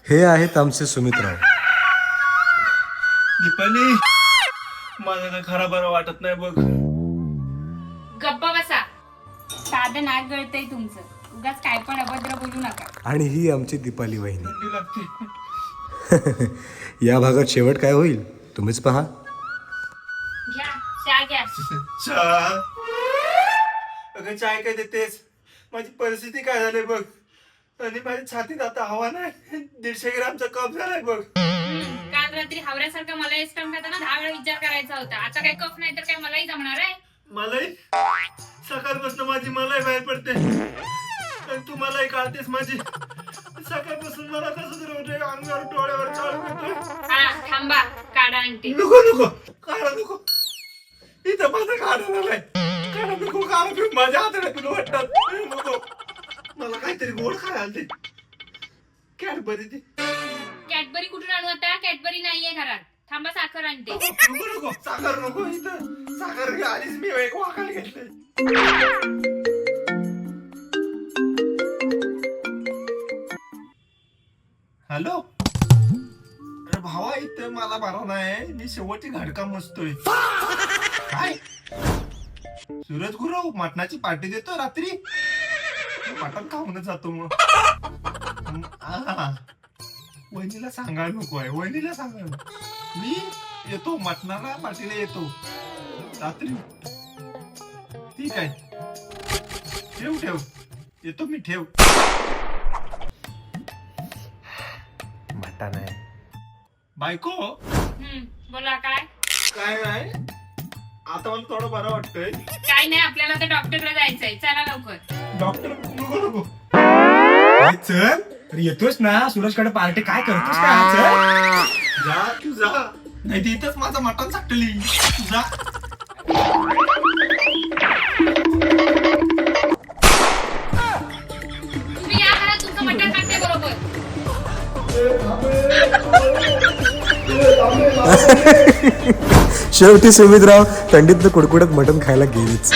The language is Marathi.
हे आहेत आमचे सुमितराव. दीपाली, मला काय खरा बरं वाटत नाही बघ. गप्पा बसा. साधं नाक गळतंय तुमचं. उगाच काय पण अभद्र बोलू नका. आणि ही आमची दीपाली वहिनी. थंडी लागते. या भागात शेवट काय होईल तुम्हीच पहा. घ्या चहा घ्या. चहा? अगं चाय काय देतेस? माझी परिस्थिती काय झाली बघ. आणि माझ्या छातीत आता हवा नाही. 150 ग्रामचा कप झालाय बघ. काल रात्री हावऱ्यासारखा मला एस्टम खाताना 10 वेळा विचार करायचा होता. आता काय कफ नाही तर काय मलाही जमणार आहे? मलाही सकाळपासून माझी मलाही बाहेर पडते आणि तू मलाही काढतेस माझी. सकाळपासून मला कसं तरी होतंय, अंगावर डोळ्यावर चालू होतोय. हा थांबा काढा आणते. नको नको काढा नको. इथं माझा काढा झालाय. काढा नको काढा तुम्ही माझ्या हाताने तुला वाटतात. नको मला काहीतरी गोड खायला आलते. कॅडबरी दे. कॅडबरी कुठून आणू आता? कॅडबरी नाहीये घरात. थांबा साखर आणते. नको नको साखर नको. इथं साखर आधीच मी एक वाकायला घेतलंय. हॅलो अरे भावा, इथं मला बरा नाही. मी शेवटची घडका मस्तोय. काय सूरज गुरु मटणाची पार्टी देतो रात्री. मटण खाऊन जातो मग. वहिनीला सांगायला नको आहे. वहिनीला सांगायला मी येतो मटणाला पार्टीला येतो रात्री. ठीक आहे ठेव ठेव. येतो मी ठेव. मटण आहे. बायको बोला काय? काय नाही, आता मला थोडं बरं वाटतंय. काय नाही, आपल्याला तर डॉक्टरला जायचंय. चला लवकर. डॉक्टर नको नको. चल तर येतोस ना सूरजकडे पार्टी. काय करतोस का? चल जा तू जा. नाही तर इथंच माझा मटण चाटली. जा. तुम्ही या घरात तुमचं मटण खाते बरोबर. शेवटी सुमितराव थंडीत कुडकुडत मटण खायला गेलेच.